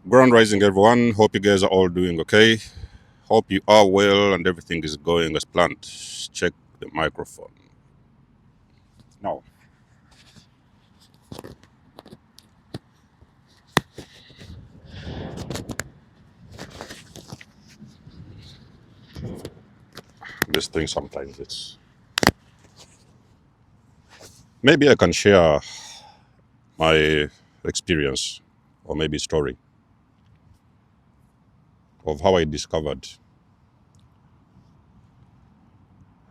Grand rising, everyone. Hope you guys are all doing okay. Hope you are well and everything is going as planned. Check the microphone. Now, this thing sometimes it's. Maybe I can share my experience or maybe story of how I discovered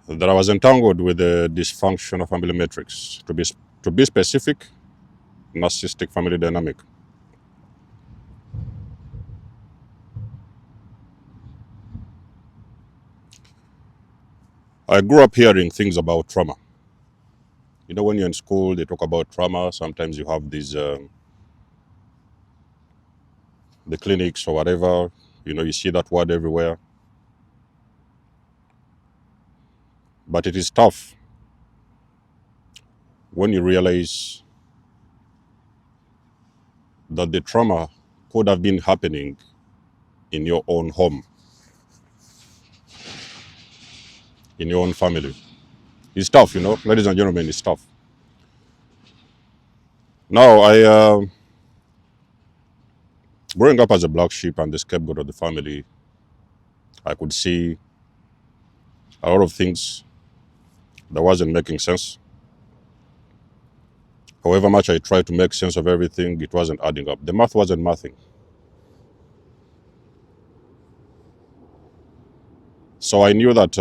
that I was entangled with the dysfunctional family matrix. To be specific, narcissistic family dynamic. I grew up hearing things about trauma. You know, when you're in school, they talk about trauma. Sometimes you have these the clinics or whatever. You know, you see that word everywhere. But it is tough when you realize that the trauma could have been happening in your own home, in your own family. It's tough, you know, ladies and gentlemen, it's tough. Now, growing up as a black sheep and the scapegoat of the family, I could see a lot of things that wasn't making sense. However much I tried to make sense of everything, it wasn't adding up. The math wasn't mathing. So I knew that,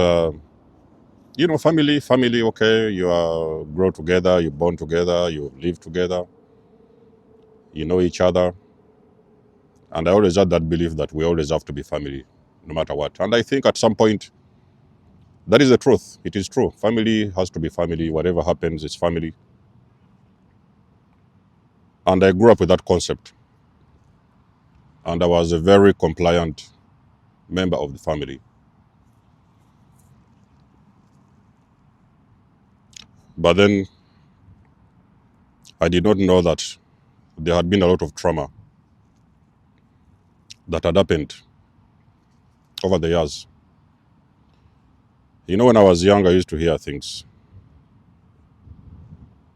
you know, family, okay, you are grow together, you born together, you live together, you know each other. And I always had that belief that we always have to be family, no matter what. And I think at some point, that is the truth. It is true. Family has to be family. Whatever happens, it's family. And I grew up with that concept. And I was a very compliant member of the family. But then I did not know that there had been a lot of trauma that had happened over the years. You know, when I was young, I used to hear things.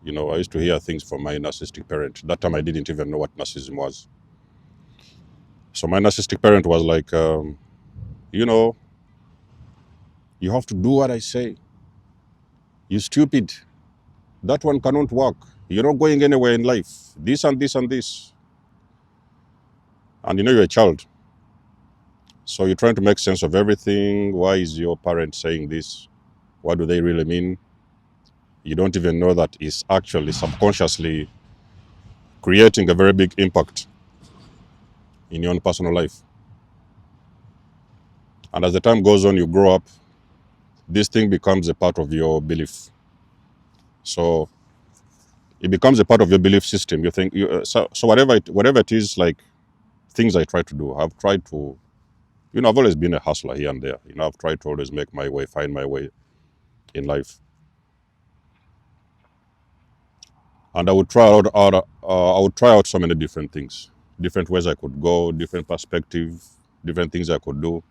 You know, I used to hear things from my narcissistic parent. That time I didn't even know what narcissism was. So my narcissistic parent was like, you know, you have to do what I say. You stupid. That one cannot work. You're not going anywhere in life. This and this and this. And you know you're a child. So you're trying to make sense of everything. Why is your parent saying this? What do they really mean? You don't even know that it's actually subconsciously creating a very big impact in your own personal life. And as the time goes on, you grow up, this thing becomes a part of your belief. So it becomes a part of your belief system. You think, so whatever it is, like things I try to do, I've tried to, you know, I've always been a hustler here and there. You know, I've tried to always make my way, find my way in life. And I would try out so many different things, different ways I could go, different perspective, different things I could do.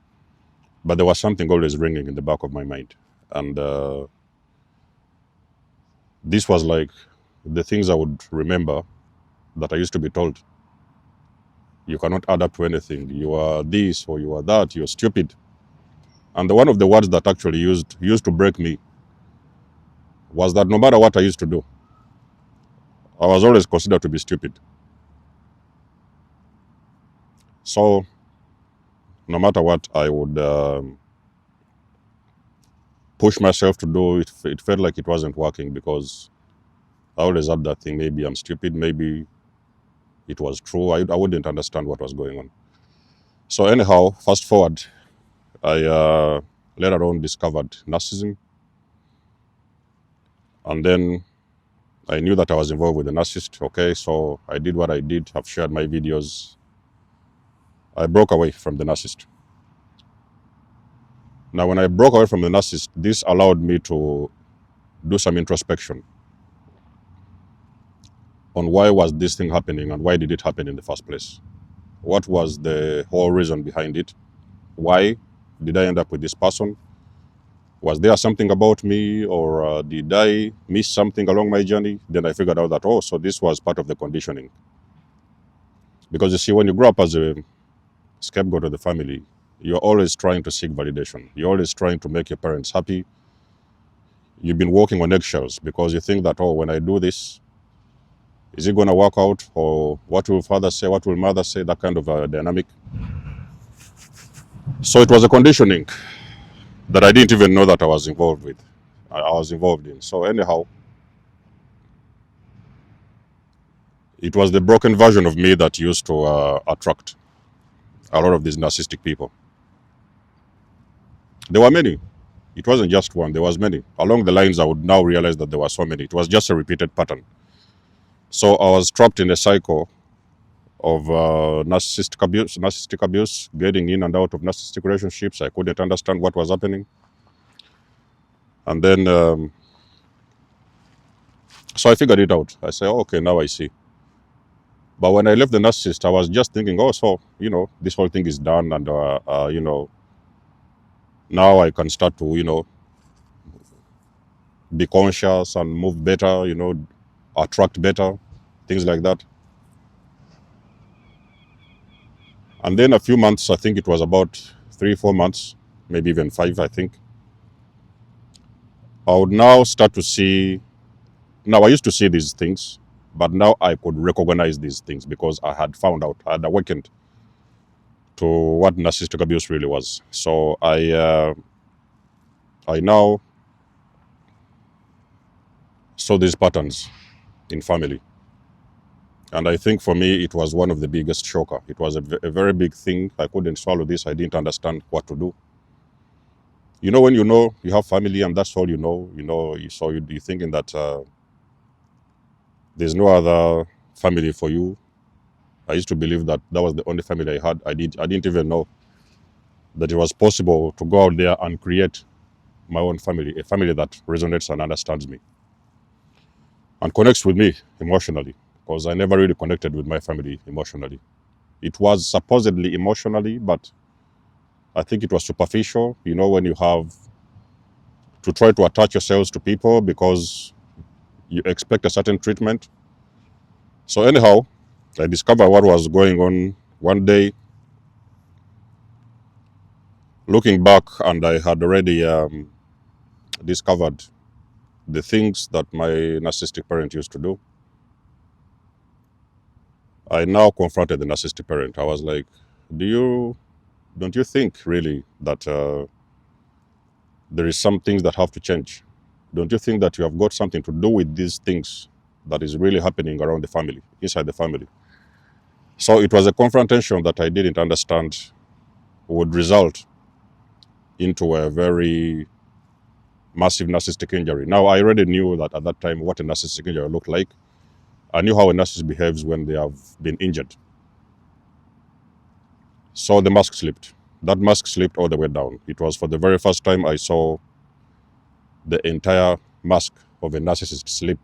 But there was something always ringing in the back of my mind. And this was like the things I would remember that I used to be told. You cannot add up to anything. You are this or you are that. You're stupid. And one of the words that actually used to break me was that no matter what I used to do, I was always considered to be stupid. So no matter what I would push myself to do, it felt like it wasn't working because I always had that thing. Maybe I'm stupid. Maybe it was true. I wouldn't understand what was going on. So anyhow, fast forward, I later on discovered narcissism, and then I knew that I was involved with a narcissist. Okay, so I did what I did. I've shared my videos. I broke away from the narcissist. Now, when I broke away from the narcissist, this allowed me to do some introspection on why was this thing happening and why did it happen in the first place. What was the whole reason behind it? Why did I end up with this person? Was there something about me, or did I miss something along my journey? Then I figured out that, oh, so this was part of the conditioning. Because you see, when you grow up as a scapegoat of the family, you're always trying to seek validation. You're always trying to make your parents happy. You've been walking on eggshells because you think that, oh, when I do this, is it going to work out? Or what will father say? What will mother say? That kind of dynamic. So it was a conditioning that I didn't even know that I was involved with. I was involved in. So anyhow, it was the broken version of me that used to attract a lot of these narcissistic people. There were many. It wasn't just one. There was many. Along the lines, I would now realize that there were so many. It was just a repeated pattern. So I was trapped in a cycle of narcissistic abuse, getting in and out of narcissistic relationships. I couldn't understand what was happening. And then, so I figured it out. I said, oh, okay, now I see. But when I left the narcissist, I was just thinking, oh, so, this whole thing is done. And, now I can start to, be conscious and move better, attract better, things like that. And then a few months, I think it was about 3-4 months, maybe even 5, I think, I would now start to see. Now, I used to see these things, but now I could recognize these things because I had found out, I had awakened to what narcissistic abuse really was. So I now saw these patterns in family. And I think for me, it was one of the biggest shocker. It was a very big thing. I couldn't swallow this. I didn't understand what to do. When you have family and that's all so you're thinking that there's no other family for you. I used to believe that that was the only family I had. I didn't even know that it was possible to go out there and create my own family, a family that resonates and understands me and connects with me emotionally, because I never really connected with my family emotionally. It was supposedly emotionally, but I think it was superficial, when you have to try to attach yourselves to people because you expect a certain treatment. So anyhow, I discovered what was going on one day, looking back, and I had already discovered the things that my narcissistic parent used to do. I now confronted the narcissistic parent. I was like, don't you think really that there is some things that have to change? Don't you think that you have got something to do with these things that is really happening around the family, inside the family? So it was a confrontation that I didn't understand would result into a very massive narcissistic injury. Now, I already knew that at that time what a narcissistic injury looked like. I knew how a narcissist behaves when they have been injured. So the mask slipped. That mask slipped all the way down. It was for the very first time I saw the entire mask of a narcissist slip.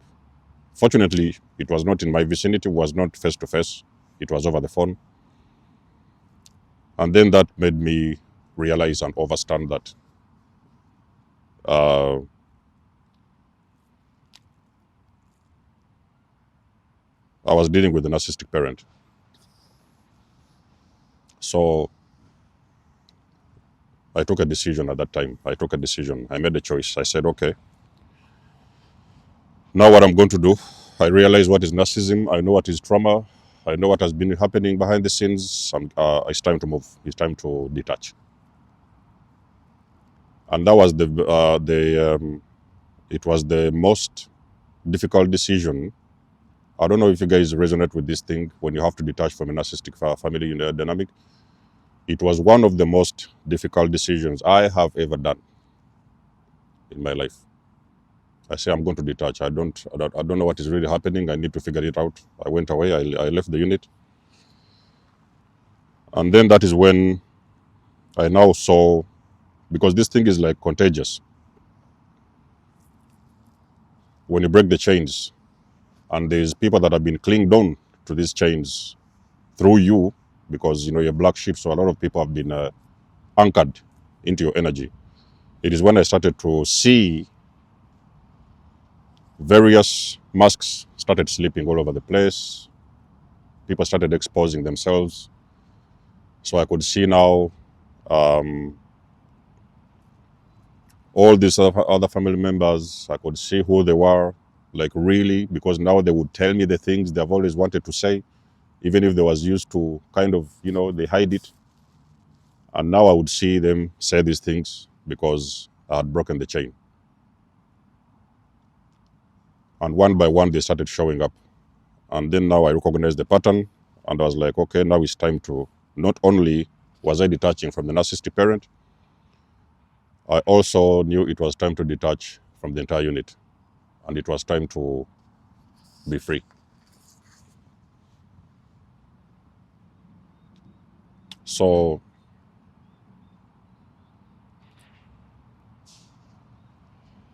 Fortunately, it was not in my vicinity, it was not face to face, it was over the phone. And then that made me realize and understand that I was dealing with a narcissistic parent. So I took a decision at that time. I made a choice. I said, okay, now what I'm going to do, I realize what is narcissism. I know what is trauma. I know what has been happening behind the scenes. It's time to move. It's time to detach. And that was it was the most difficult decision. I don't know if you guys resonate with this thing when you have to detach from a narcissistic family dynamic. It was one of the most difficult decisions I have ever done in my life. I say I'm going to detach. I don't know what is really happening. I need to figure it out. I went away. I left the unit. And then that is when I now saw, because this thing is like contagious. When you break the chains, and there's people that have been clinged on to these chains through you, because you're a black sheep, so a lot of people have been anchored into your energy. It is when I started to see various masks started sleeping all over the place. People started exposing themselves. So I could see now all these other family members. I could see who they were, like really, because now they would tell me the things they've always wanted to say, even if they was used to kind of, they hide it. And now I would see them say these things because I had broken the chain. And one by one, they started showing up. And then now I recognized the pattern, and I was like, okay, now it's time to, not only was I detaching from the narcissistic parent, I also knew it was time to detach from the entire unit, and it was time to be free. So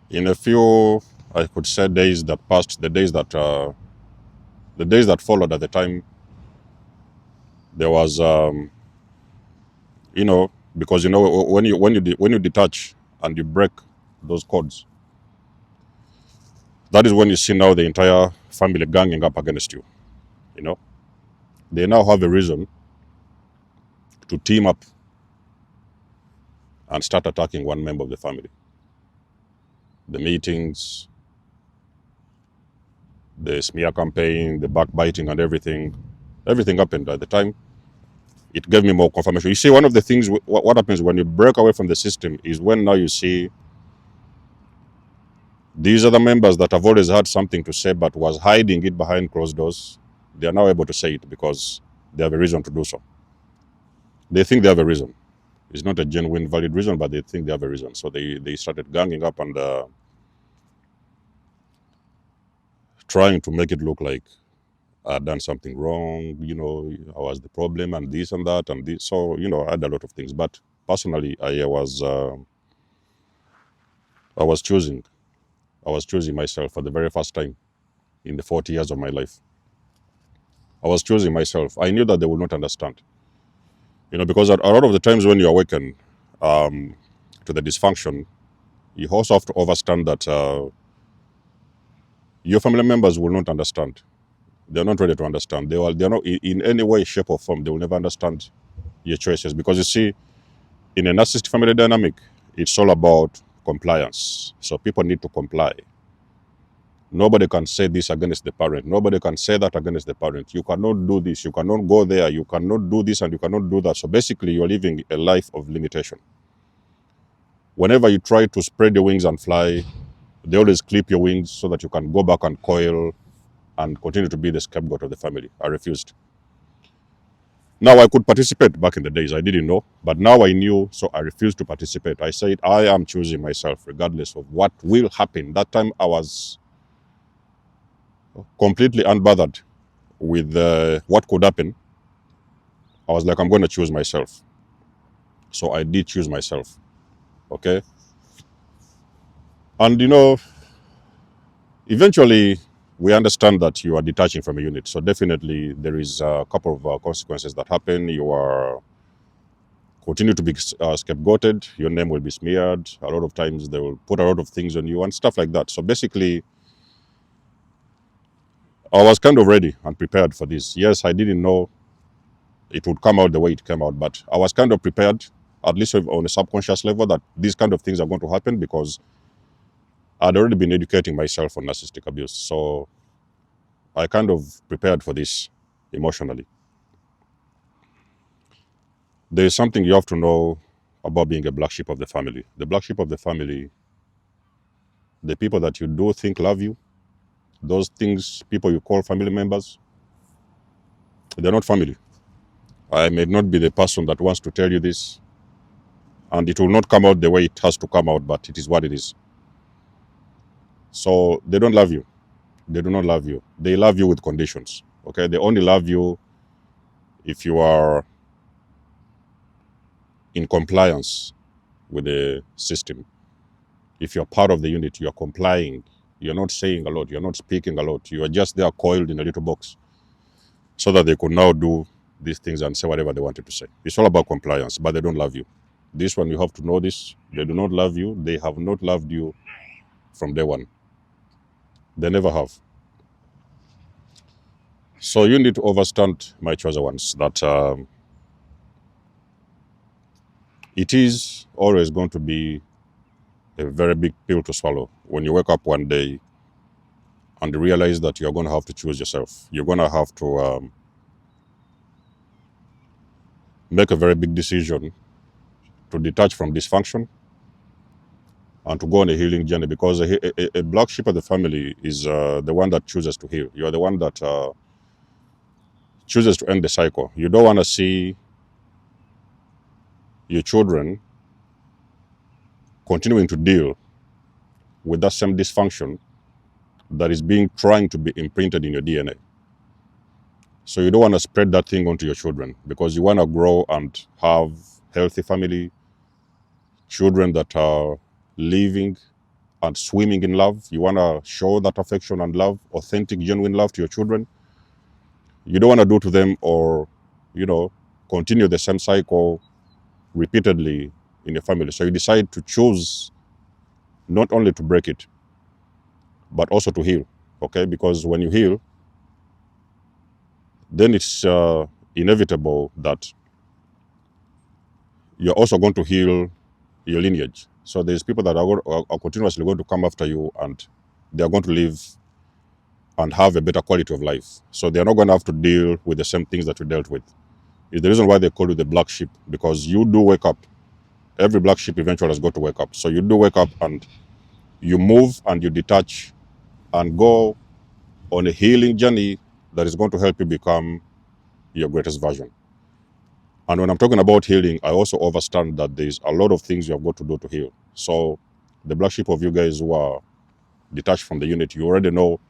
in a few, I could say, days that passed, the days that followed, at the time, there was, because when you detach and you break those codes, that is when you see now the entire family ganging up against you. They now have a reason to team up and start attacking one member of the family. The meetings, the smear campaign, the backbiting, and everything happened at the time. It gave me more confirmation. You see, one of the things, what happens when you break away from the system is when now you see these other members that have always had something to say but was hiding it behind closed doors. They are now able to say it because they have a reason to do so. They think they have a reason. It's not a genuine, valid reason, but they think they have a reason. So they started ganging up and trying to make it look like I'd done something wrong, I was the problem and this and that and this. So, I had a lot of things. But personally, I was choosing myself for the very first time in the 40 years of my life. I was choosing myself. I knew that they would not understand. Because a lot of the times when you awaken to the dysfunction, you also have to understand that your family members will not understand. They're not ready to understand. They're not in any way, shape, or form. They will never understand your choices, because you see, in a narcissistic family dynamic, it's all about compliance. So people need to comply. Nobody can say this against the parent. Nobody can say that against the parent. You cannot do this. You cannot go there. You cannot do this and you cannot do that. So basically, you're living a life of limitation. Whenever you try to spread your wings and fly, they always clip your wings so that you can go back and coil and continue to be the scapegoat of the family. I refused. Now, I could participate back in the days. I didn't know. But now I knew, so I refused to participate. I said, I am choosing myself regardless of what will happen. That time I was completely unbothered with what could happen. I was like, I'm going to choose myself. So I did choose myself. Okay. And, eventually we understand that you are detaching from a unit. So definitely there is a couple of consequences that happen. You are continue to be scapegoated. Your name will be smeared. A lot of times they will put a lot of things on you and stuff like that. So basically, I was kind of ready and prepared for this. Yes, I didn't know it would come out the way it came out, but I was kind of prepared, at least on a subconscious level, that these kind of things are going to happen, because I'd already been educating myself on narcissistic abuse. So I kind of prepared for this emotionally. There is something you have to know about being a black sheep of the family. The black sheep of the family, the people that you do think love you, those things, people you call family members, they're not family. I may not be the person that wants to tell you this, and it will not come out the way it has to come out, but it is what it is. So they don't love you. They do not love you. They love you with conditions. Okay, they only love you if you are in compliance with the system. If you're part of the unit, you're complying. You're not saying a lot. You're not speaking a lot. You are just there coiled in a little box, so that they could now do these things and say whatever they wanted to say. It's all about compliance, but they don't love you. This one, you have to know this. They do not love you. They have not loved you from day one. They never have. So you need to understand, my chosen ones, that it is always going to be a very big pill to swallow when you wake up one day and realize that you're going to have to choose yourself. You're going to have to make a very big decision to detach from dysfunction and to go on a healing journey, because a black sheep of the family is the one that chooses to heal. You're the one that chooses to end the cycle. You don't want to see your children continuing to deal with that same dysfunction that is being trying to be imprinted in your DNA. So you don't want to spread that thing onto your children, because you want to grow and have healthy family, children that are living and swimming in love. You want to show that affection and love, authentic, genuine love to your children. You don't want to do to them or, continue the same cycle repeatedly in your family. So you decide to choose not only to break it, but also to heal, okay? Because when you heal, then it's inevitable that you're also going to heal your lineage. So there's people that are continuously going to come after you, and they're going to live and have a better quality of life. So they're not going to have to deal with the same things that you dealt with. It's the reason why they call you the black sheep, because you do wake up. Every black sheep eventually has got to wake up. So you do wake up and you move and you detach and go on a healing journey that is going to help you become your greatest version. And when I'm talking about healing, I also understand that there's a lot of things you have got to do to heal. So the black sheep of you guys who are detached from the unit, you already know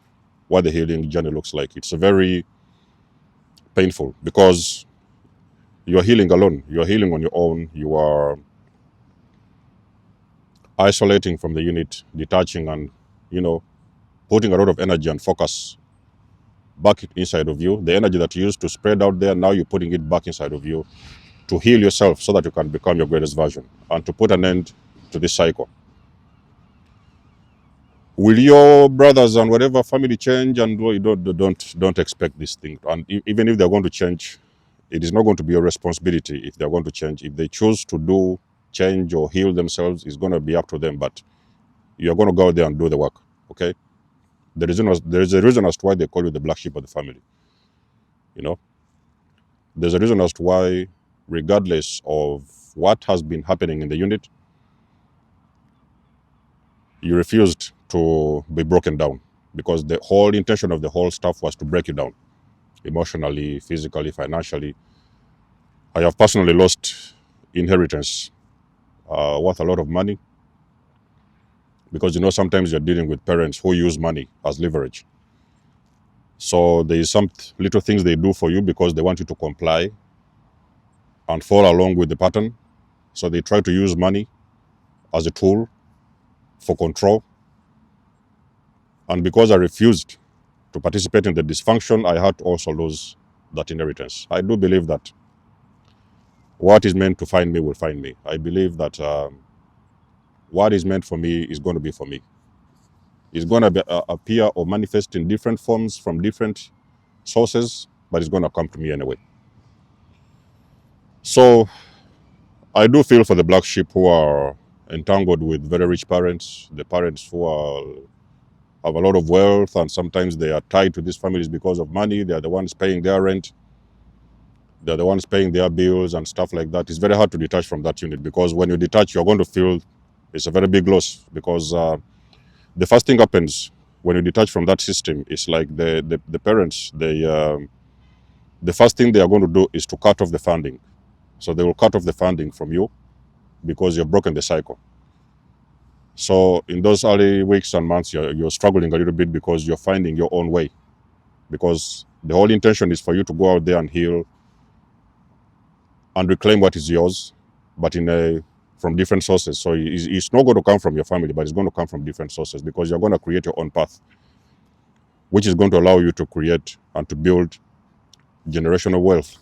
what the healing journey looks like. It's very painful because you're healing alone. You're healing on your own. You are isolating from the unit, detaching, and, putting a lot of energy and focus back inside of you. The energy that you used to spread out there, now you're putting it back inside of you to heal yourself so that you can become your greatest version and to put an end to this cycle. Will your brothers and whatever family change? And you don't expect this thing. And even if they're going to change, it is not going to be your responsibility if they're going to change. If they choose to do change or heal themselves, it's going to be up to them. But you're going to go out there and do the work, okay? There is a reason as to why they call you the black sheep of the family. There's a reason as to why, regardless of what has been happening in the unit, you refused to be broken down, because the whole intention of the whole stuff was to break you down emotionally, physically, financially. I have personally lost inheritance worth a lot of money, because sometimes you're dealing with parents who use money as leverage. So there is some little things they do for you because they want you to comply and follow along with the pattern. So they try to use money as a tool for control. And because I refused to participate in the dysfunction, I had to also lose that inheritance. I do believe that what is meant to find me will find me. I believe that what is meant for me is going to be for me. It's going to appear or manifest in different forms from different sources, but it's going to come to me anyway. So I do feel for the black sheep who are entangled with very rich parents, the parents who have a lot of wealth, and sometimes they are tied to these families because of money. They are the ones paying their rent. They're the ones paying their bills and stuff like that. It's very hard to detach from that unit, because when you detach, you're going to feel it's a very big loss, because the first thing happens when you detach from that system is like the parents, the first thing they are going to do is to cut off the funding. So they will cut off the funding from you because you've broken the cycle. So in those early weeks and months, you're struggling a little bit because you're finding your own way, because the whole intention is for you to go out there and heal and reclaim what is yours, but from different sources. So it's not going to come from your family, but it's going to come from different sources, because you're going to create your own path, which is going to allow you to create and to build generational wealth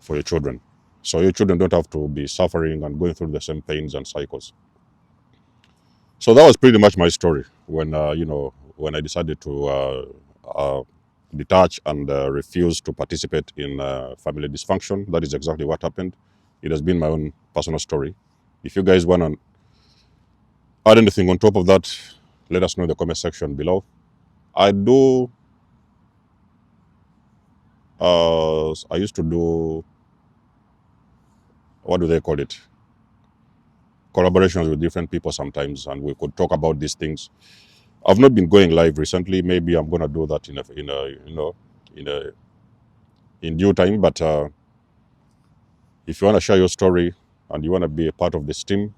for your children. So your children don't have to be suffering and going through the same pains and cycles. So that was pretty much my story when, when I decided to detach and refuse to participate in family dysfunction. That is exactly what happened. It has been my own personal story. If you guys want to add anything on top of that, let us know in the comment section below. I used to do, what do they call it? Collaborations with different people sometimes, and we could talk about these things. I've not been going live recently. Maybe I'm gonna do that in due time. But if you want to share your story and you want to be a part of this team,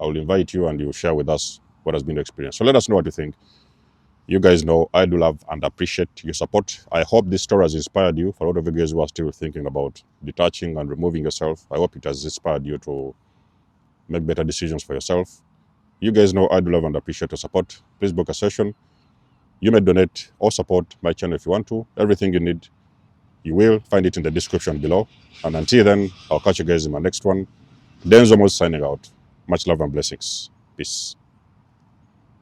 I will invite you and you share with us what has been the experience. So let us know what you think. You guys know I do love and appreciate your support. I hope this story has inspired you. For a lot of you guys who are still thinking about detaching and removing yourself, I hope it has inspired you to make better decisions for yourself. You guys know I do love and appreciate your support. Please book a session. You may donate or support my channel if you want to. Everything you need, you will find it in the description below. And until then, I'll catch you guys in my next one. Denzo Mos signing out. Much love and blessings. Peace.